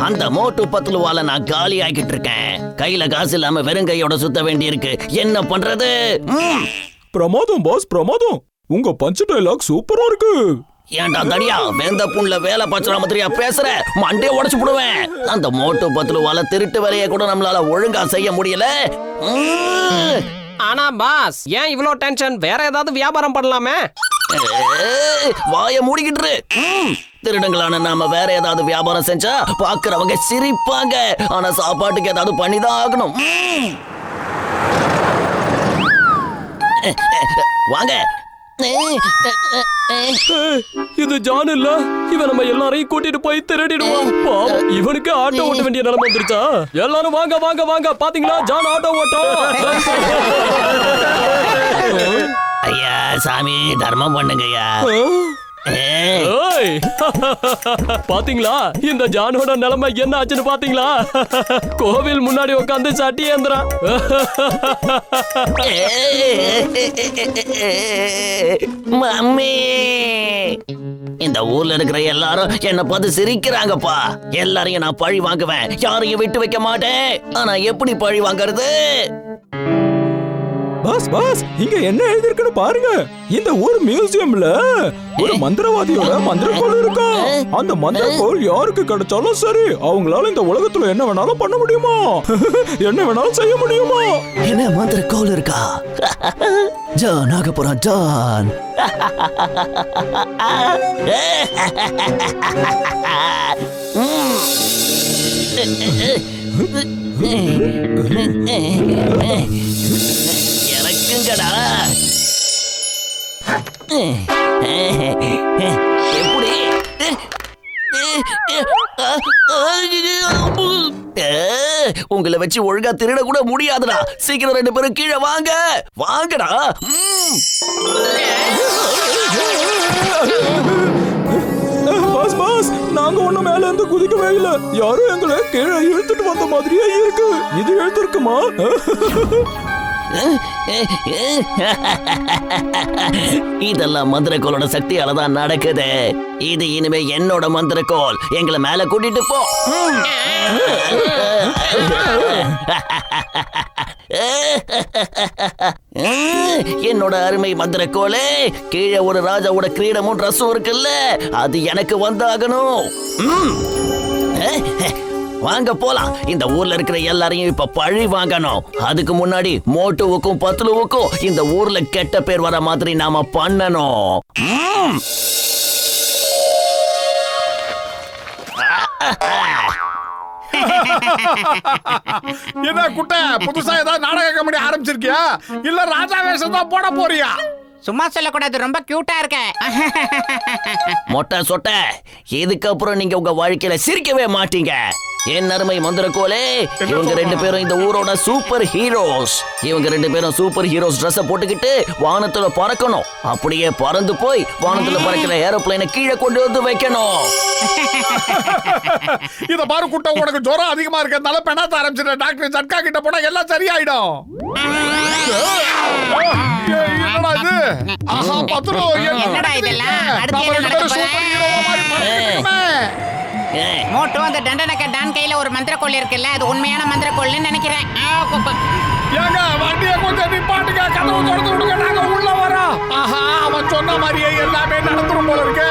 அந்த மோட்டு பத்துலுவால நான் காலி ஆகிட்டு இருக்கேன். கையில காசு இல்லாம வெறுங்கையோட சுத்த வேண்டி இருக்கு. என்ன பண்றது? பிரமாதம் பாஸ், பிரமாதம். உங்க பஞ்ச் டைலாக் சூப்பரா இருக்கு. ஏன்டா தடியா வெந்த புண்ல வேலை பச்சற மாதிரியா பேசுற? மண்டே உடைச்சு போடுவேன். அந்த மோட்டு பத்துலுவால திருட்டு வேலையை கூட நம்மளால ஒழுங்கா செய்ய முடியல. ஆனா பாஸ், ஏன் இவ்ளோ டென்ஷன்? வேற ஏதாவது வியாபாரம் பண்ணலாமே. வாய மூடிக்கிட்டு. திருடங்களான நாம வேற ஏதாவது வியாபாரம் செஞ்சா பாக்குறவங்க சிரிப்பாங்க. ஆனா சாப்பாட்டுக்கு ஏதாவது பண்ணிதான் ஆகணும். வாங்க. இது ஜான் இல்ல, இவன் நம்ம எல்லாரையும் கூட்டிட்டு போய் திருடிடுவான். பாவம், இவனுக்கு ஆட்டோ ஓட்ட வேண்டிய நிலைமை வந்துருச்சா? எல்லாரும் வாங்க வாங்க வாங்க, பாத்தீங்களா ஜான் ஆட்டோ ஓட்டம். ஐயா சாமி, தர்மம் பண்ணுங்கய்யா. பாத்தீங்களா இந்த ஜானோட நிலைமை என்ன ஆச்சுன்னு பாத்தீங்களா? கோவில் முன்னாடி உட்காந்து சட்டி ஏந்திரான். மம்மி, இந்த ஊர்ல இருக்கிற எல்லாரும் என்ன பார்த்து சிரிக்கிறாங்கப்பா. எல்லாரையும் நான் பழி வாங்குவேன், யாரையும் விட்டு வைக்க மாட்டேன். ஆனா எப்படி பழி வாங்குறது? பாஸ் பாஸ், இங்க என்ன எழுதிருக்குன்னு பாருங்க. இந்த ஊர் மியூசியம்ல ஒரு மந்திரவாதியோட மந்திரக்கோள் இருக்கும். அந்த மந்திரக்கோள் யாருக்கு கிடைச்சாலும் சரி, அவங்களால இந்த உலகத்துல என்ன வேணாலும் பண்ண முடியுமா? என்ன வேணாலும் செய்ய முடியுமா? என்ன மந்திரக்கோள் இருக்கா? ஜான் ஆக போறான் ஜான். இறக்குங்கடா. எப்படி? உங்களை வச்சு ஒழுங்கா திருட கூட முடியாதுடா. சீக்கிரம் 2 பேரும் கீழே வாங்க. வாங்கடா. பாஸ் பாஸ், நாங்க ஒண்ணு மேல இருந்து குதிக்கவே இல்ல. யாரும் எங்களை கீழே இழுத்துட்டு வந்த மாதிரியே இருக்கு. இது இழுத்துருக்குமா? இதெல்லாம் மந்திரக்கோளோட சக்தியால தான் நடக்குது. இது இனிமே என்னோட மந்திரக்கோள். எங்களை மேல கூட்டிட்டு போ. என்னோட அருமை மந்திரக்கோளே, கீழே ஒரு ராஜாவோட கிரீடமும் ட்ரெஸ்ஸும் இருக்குல்ல, அது எனக்கு வந்தாகணும். வாங்க போலாம். இந்த ஊர்ல இருக்கிற எல்லாரையும் இப்ப பழி வாங்கணும். அதுக்கு முன்னாடி மோட்டுவுக்கும் பத்துலுவுக்கும் இந்த ஊர்ல கெட்ட பேர் வர மாதிரி நாம பண்ணணும். என்ன குட்டை, புதுசா ஏதாவது நாடக கம்பெனி ஆரம்பிச்சிருக்கியா இல்ல ராஜா வேஷம் தான் போட போறியா? சும்மா சொல்லக்கூடாது, ரொம்ப கியூட்டா இருக்க. மொட்டை சொட்ட, இதுக்கப்புறம் நீங்க உங்க வாழ்க்கையில சிரிக்கவே மாட்டீங்க. என் அருமை மந்திரக்கோலே, இவங்க 2 பேரும் இந்த ஊரோட சூப்பர் ஹீரோஸ். இவங்க 2 பேரும் சூப்பர் ஹீரோஸ் ட்ரெஸ் போட்டுக்கிட்டு வானத்துல பறக்கணும். அப்படியே பறந்து போய் வானத்துல பறக்கிற ஏரோப்ளைனை கீழே கொண்டு வந்து வைக்கணும். இத பாரு குட்டை, உனக்கு ஜுரம் அதிகமா இருக்கிறதுனால பெணாத்த ஆரம்பிச்சிட்ட. டாக்டர் சட்கா கிட்ட போனா எல்லாம் சரியாயிடும். என்னடா இது? ஆஹா பத்ரு, என்னடா இதெல்லாம்? அடுத்து என்ன நடக்க போகுது? மோட்டோ, அந்த டண்டனக்க டான் கையில ஒரு மந்திரக்கோள் இருக்குல்ல, அது உண்மையான மந்திரக்கோள்னு நினைக்கிறேன். ஏங்க வண்டியை கொஞ்சம் நிப்பாட்டுங்க, கதவு திறந்து விடுங்க, நாங்க உள்ள வரோம். ஆஹா, அவன் சொன்ன மாதிரியே எல்லாமே நடந்துரும் போல இருக்கு.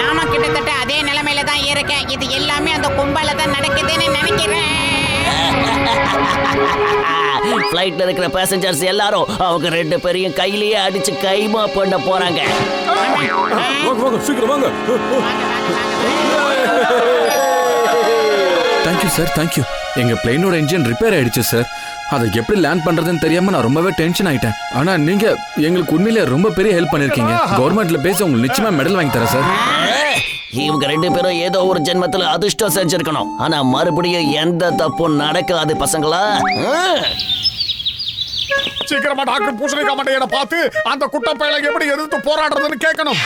நாம கிட்டத்தட்ட அதே நிலைமையில தான் இருக்கேன். இது எல்லாமே அந்த கும்பல தான் நடக்குதுன்னு நினைக்கிறேன். ஃப்ளைட்ல இருக்கிற பேசஞ்சர்ஸ் எல்லாரும் அவங்க 2 பேரையும் கையிலேயே அடிச்சு கைமா பண்ண போறாங்க. சீக்கிரம் வாங்க. Thank you sir, thank you. எங்க பிளேனோட இன்ஜின் ரிப்பேர் ஆயிடுச்சு சார். அதை எப்படி லேண்ட் பண்றதுன்னு தெரியாம நான் ரொம்பவே டென்ஷன் ஆயிட்டேன். ஆனா நீங்க எங்களுக்கு உண்மையிலே ரொம்ப பெரிய ஹெல்ப் பண்ணிருக்கீங்க. கவர்மெண்ட்ல பேசி உங்களுக்கு நிச்சயமா மெடல் வாங்கி தரேன் சார். இவங்க 2 பேரும் ஏதோ ஒரு ஜென்மத்துல அதிர்ஷ்டம் செஞ்சிருக்கணும். ஆனா மறுபடியும் எந்த தப்பும் நடக்காது பசங்களா. சீக்கிரமா டாக்டர் பூசணிக்கா மண்டையனை பார்த்து அந்த குட்டை பயலை எப்படி எதிர்த்து போராடுறதுன்னு கேட்கணும்.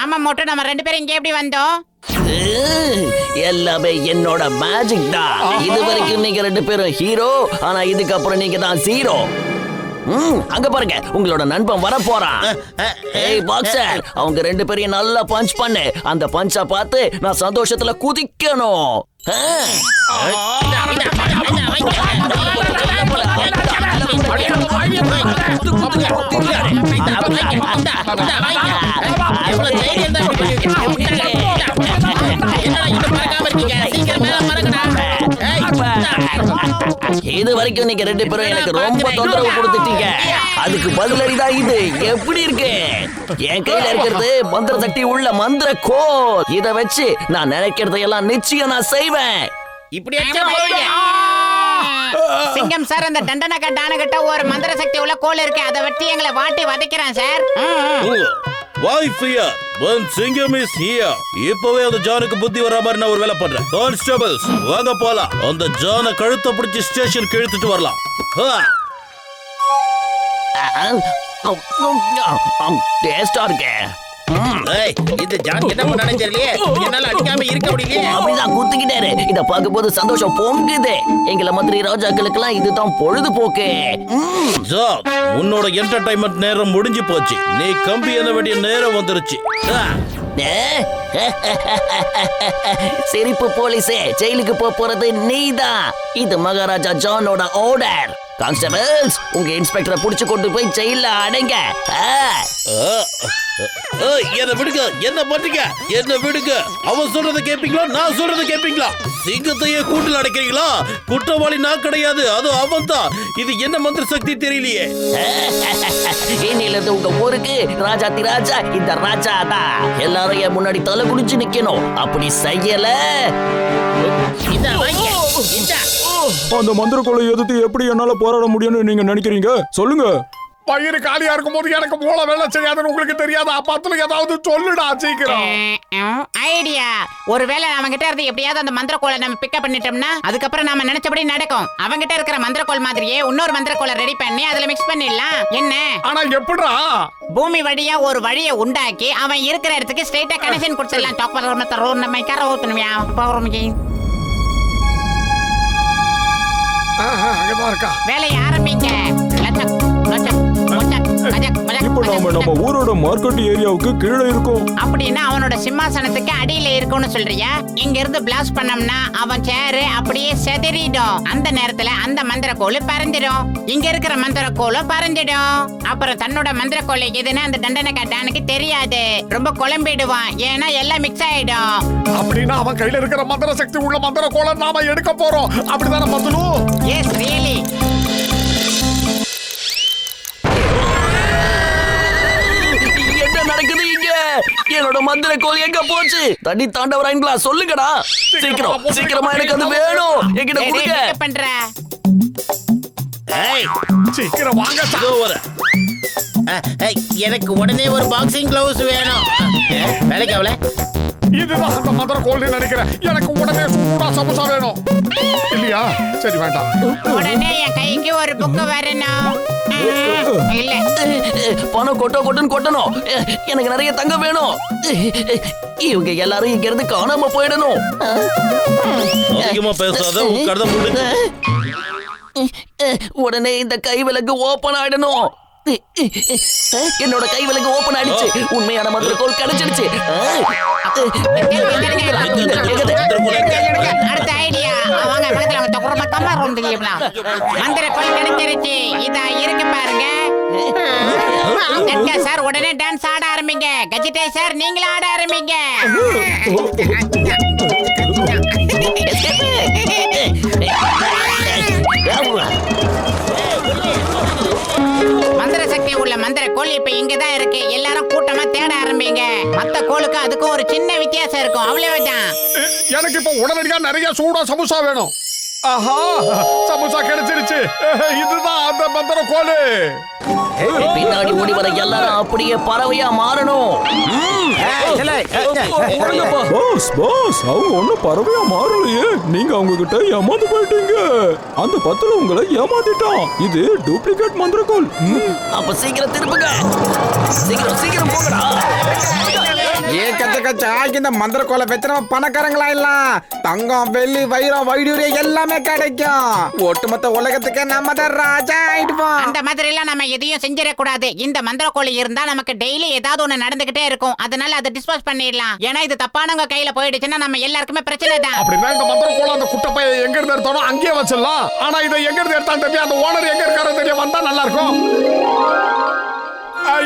ஆமா மோட்டோ, நம்ம 2 பேரும் இங்க எப்படி வந்தோம்? எல்லாமே என்னோட மேஜிக் தான். இது வரைக்கும் நீங்க 2 பேரும் ஹீரோ, ஆனா இதுக்கப்புறம் நீங்க தான் ஜீரோ. அங்க பாருங்க உங்களோட நண்பன் வர போறான். ஏய் பாக்ஸர், அவங்க 2 பேரையும் நல்லா பஞ்ச் பண்ணு. அந்த பஞ்சா பார்த்து நான் சந்தோஷத்துல குதிக்கணும். இது வரைக்கும் நீங்க 2 பேரும் எனக்கு ரொம்ப தொந்தரவு கொடுத்துட்டீங்க. அதுக்கு பதிலடிதான் இது. எப்படி இருக்கு? என் கையில இருக்கிறது மந்திர சக்தி உள்ள மந்திர கோல். இத வச்சு நான் நினைக்கிறதையெல்லாம் நிச்சயம் நான் செய்வேன். இப்படி சிங்கம் சார், அந்த தண்டனக்கா டானுகிட்ட ஒரு மந்திர சக்தி உள்ள கோல் இருக்கு. அதை வெட்டி எங்களை வாட்டி வதைக்கிறான் sir. Why fear? When Singham is here. இப்பவே அந்த ஜானுக்கு புத்தி வர மாதிரி நான் ஒரு வேலை பண்றேன். கான்ஸ்டபிள்ஸ் வாங்க போலாம். அந்த ஜானை கழுத்தை பிடிச்சி ஸ்டேஷனுக்கு இழுத்துட்டு வரலாம். டேஸ்டா இருக்கே. இந்த ஜான் என்ன பண்ணானே தெரியலையே. என்னால அடிக்காம இருக்க முடியலையே. அப்படிதான் குத்திக்கிட்டாரு. இத பார்க்கும்போது சந்தோஷம் பொங்குது. எங்களை மந்திரி ராஜாக்களுக்கெல்லாம் இதுதான் பொழுதுபோக்கு. ஜான், உன்னோட என்டர்டைன்மெண்ட் நேரம் முடிஞ்சு போச்சு. நீ கம்பி எண்ண வேண்டிய நேரம் வந்துருச்சு. சிரிப்பு போலீஸே, ஜெயிலுக்கு போறது நீதான். இது மகாராஜா ஜானோட ஆர்டர். கான்ஸ்டபிள்ஸ், உங்க இன்ஸ்பெக்டரை புடிச்சு கொண்டு போய் ஜெயில அடைங்க. என்ன விடுங்க, என்ன பண்றீங்க? என்ன விடுங்க. அவன் சொல்றதை கேப்பீங்களா, நான் சொல்றதை கேப்பீங்களா? சிங்கத்தையே கூட்டில் அடைக்கிறீங்களா? குற்றவாளி நான் கிடையாது, அது அவன் தான். இது என்ன மந்திர சக்தி தெரியலையே. இன்னில இருந்து உங்க ஊருக்கு ராஜாத்தி ராஜா இந்த ராஜா தான். எல்லாரும் என் முன்னாடி தலை குடிச்சு நிக்கணும். அப்படி செய்யல அந்த மந்திர கோலை எதிர்த்து எப்படி என்னால போராட முடியும்னு நீங்க நினைக்கிறீங்க? சொல்லுங்க. வயிறு காலியா இருக்கும் போது எனக்கு மூளை வேலை செய்யாதுன்னு உங்களுக்கு தெரியாதா? பத்துல ஏதாவது சொல்லுடா சீக்கிரம். ஐடியா. ஒருவேளை அவங்கிட்ட இருந்து எப்படியாவது அந்த மந்திர கோலை நம்ம பிக்கப் பண்ணிட்டோம்னா அதுக்கப்புறம் நாம நினைச்சபடி நடக்கும். அவங்கிட்ட இருக்கிற மந்திர கோல் மாதிரியே இன்னொரு மந்திர கோலை ரெடி பண்ணி அதுல மிக்ஸ் பண்ணிடலாம். என்ன? ஆனா எப்படிடா? பூமி வழியா ஒரு வழியை உண்டாக்கி அவன் இருக்கிற இடத்துக்கு ஸ்ட்ரைட்டா கனெக்ஷன் கொடுத்துடலாம். டாப் பண்ண ரோட் நம்ம கரை ஓட்டணுமியா பவர்மிக்கி. அங்கதான் இருக்கா. வேலையை ஆரம்பிங்க. இப்போ நம்ம ஊரோட மார்க்கெட் ஏரியாவுக்கு கீழே இருக்கோம். அப்படின்னா அவனோட சிம்மாசனத்துக்கு அடியில இருக்கும்னு சொல்றியா? இங்க இருந்து பிளாஸ்ட் பண்ணோம்னா அவன் சேரு அப்படியே செதறிடும். அந்த நேரத்துல அந்த மந்திர கோல் பறந்துடும். இங்க இருக்கிற மந்திர கோலும் பறந்துடும். அப்புறம் தன்னோட மந்திர கோல் எதுன்னு அந்த தண்டனக்கா டானுக்கு தெரியாது. ரொம்ப குழம்பிடுவான். ஏன்னா எல்லாம் மிக்ஸ் ஆயிடும். அப்படின்னா அவன் கையில இருக்கிற மந்திர சக்தி உள்ள மந்திர கோலை நாம எடுக்க போறோம். அப்படிதானே பத்துலு? S really. என்ன நடக்குது இங்க? என்னோட மந்திர கோல் எங்க போச்சு? தண்ணி தாண்டவராங்களா? சொல்லுங்கடா சீக்கிரம். சீக்கிரமா எனக்கு அது வேணும். என்கிட்ட கொடுங்க. பண்ற சீக்கிரம் வாங்க. எனக்கு உடனே ஒரு பாக்ஸிங் கிளவுஸ் வேணும். வேலைக்கு அவளை இதுதான் அந்த மந்திர கோல் நினைக்கிறேன். எனக்கு உடனே சூடா சமோசா வேணும். இல்லையா? சரி வேண்டாம். உடனே என் கைக்கு ஒரு புக்கு வரணும். இல்ல பணம் கொட்டன்னு கொட்டணும். எனக்கு நிறைய தங்கம் வேணும். இவங்க எல்லாரும் இங்க இருந்து காணாம போயிடணும். அதிகமா பேசாத, உட்கார்ந்து முடிஞ்சு. உடனே இந்த கை விலங்கு ஓபன் ஆயிடணும். என்னோட கை விலங்கு ஓபன் ஆயிடுச்சு. உண்மையான மந்திர கோல் கிடைச்சிடுச்சு. அடுத்த ஐடியா. வாங்க பக்கத்துல அவங்க தொகுறமா கம்மா ரோந்துக்கலாம். மந்திர கோல் கிடைச்சிருச்சு. இதா இருக்கு பாருங்க. சார் உடனே டான்ஸ் ஆட ஆரம்பிங்க. கஜிதே சார் நீங்களும் ஆட ஆரம்பிங்க. மந்திர சக்தி உள்ள மந்திர கோல் இப்ப இங்கதான் இருக்கு. எல்லாரும் கூட்டமா தேட ஆரம்பிங்க. மத்த கோலுக்கு அதுக்கும் ஒரு சின்ன வித்தியாசம் இருக்கும். அவ்வளவுதான். எனக்கு இப்ப உடனடியா நிறைய சூடா சமோசா வேணும். ஆஹா, சமோசா கிடைச்சிருச்சு. இதுதான் அந்த மந்திர கோலு. பின்னாடி ஓடி வர எல்லாரும் அப்படியே பறவையா மாறணும். பாஸ், அவங்க ஒண்ணும் பறவையா மாறலையே. நீங்க அவங்க கிட்ட ஏமாந்து போயிட்டீங்க. அந்த பத்துல உங்களை ஏமாத்திட்டான். இது டூப்ளிகேட் மந்திர கோல். அப்ப சீக்கிரம் திருப்புங்க. சீக்கிரம் போங்கடா. ஏக்கச்சக்கச்சா இந்த மந்திர கோலை வச்சு நம்ம பணக்காரங்களா இல்ல. தங்கம் வெள்ளி வைரம் வைடூரியம் எல்லாமே கிடைக்கும். ஒட்டுமொத்த உலகத்துக்கு நம்ம தான் ராஜா ஆயிடுவோம். அந்த மாதிரி எல்லாம் நம்ம எதையும் செஞ்சிடக்கூடாது. இந்த மந்திரக்கோழி இருந்தா நமக்கு டெய்லி ஏதாவது ஒண்ணு நடந்துகிட்டே இருக்கும். அதனால அதை டிஸ்போஸ் பண்ணிடலாம். ஏன்னா இது தப்பானவங்க கையில போயிடுச்சுன்னா நம்ம எல்லாருக்குமே பிரச்சனை தான். அப்படின்னா இந்த மந்திர கோலை அந்த குட்டப்பைய எங்க இருந்து எடுத்தானோ அங்கேயே வச்சிடலாம். ஆனா இதை எங்க இருந்து எடுத்தாலும் தெரியும். அந்த ஓனர் எங்க இருக்காரோ தெரியும். வந்தா நல்லா இருக்கும்.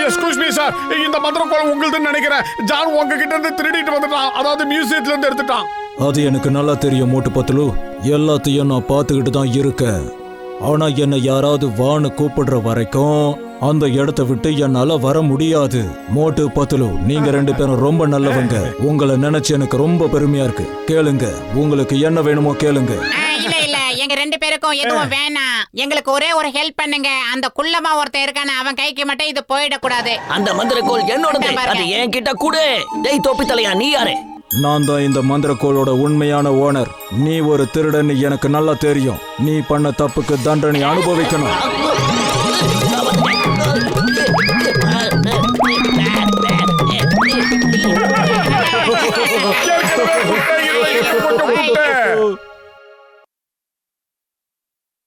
எஸ்கூஸ் மீ சார், இந்த மந்திர கோலை உங்களுதுன்னு நினைக்கிறேன். ஜான் உங்ககிட்ட இருந்து திருடிட்டு வந்துட்டான். அதாவது மியூசியத்துல இருந்து எடுத்துட்டான். அது எனக்கு நல்லா தெரியும் மோட்டு பத்துலு. எல்லாத்தையும் நான் பார்த்துக்கிட்டு தான் இருக்கேன். ஆனா என்னை யாராவது வான்னு கூப்பிடுற வரைக்கும் அந்த இடத்தை விட்டு என்னால வர முடியாது. மோட்டு பத்துலு, நீங்க ரெண்டு பேரும் ரொம்ப நல்லவங்க. உங்களை நினைச்சு எனக்கு ரொம்ப பெருமையா இருக்கு. கேளுங்க, உங்களுக்கு என்ன வேணுமோ கேளுங்க. இல்ல இல்ல, எங்க ரெண்டு பேருக்கும் எதுவும் வேணாம். எங்களுக்கு ஒரே ஒரு ஹெல்ப் பண்ணுங்க. அந்த குள்ளமா ஒருத்தன் இருக்கானே, அவன் கைக்கு மட்டும் இது போயிடக்கூடாது. அந்த மந்திரக்கோள் என்னோடது. அது என்கிட்ட கூட. டேய் தோப்பி தலையா, நீ யாரு? நான் தான் இந்த மந்திரக்கோளோட உண்மையான ஓனர். நீ ஒரு திருடன் எனக்கு நல்லா தெரியும். நீ பண்ண தப்புக்கு தண்டனை அனுபவிக்கணும். ஏற்கனவே குட்டை இல்லை, இப்ப கொஞ்சம் குட்டை.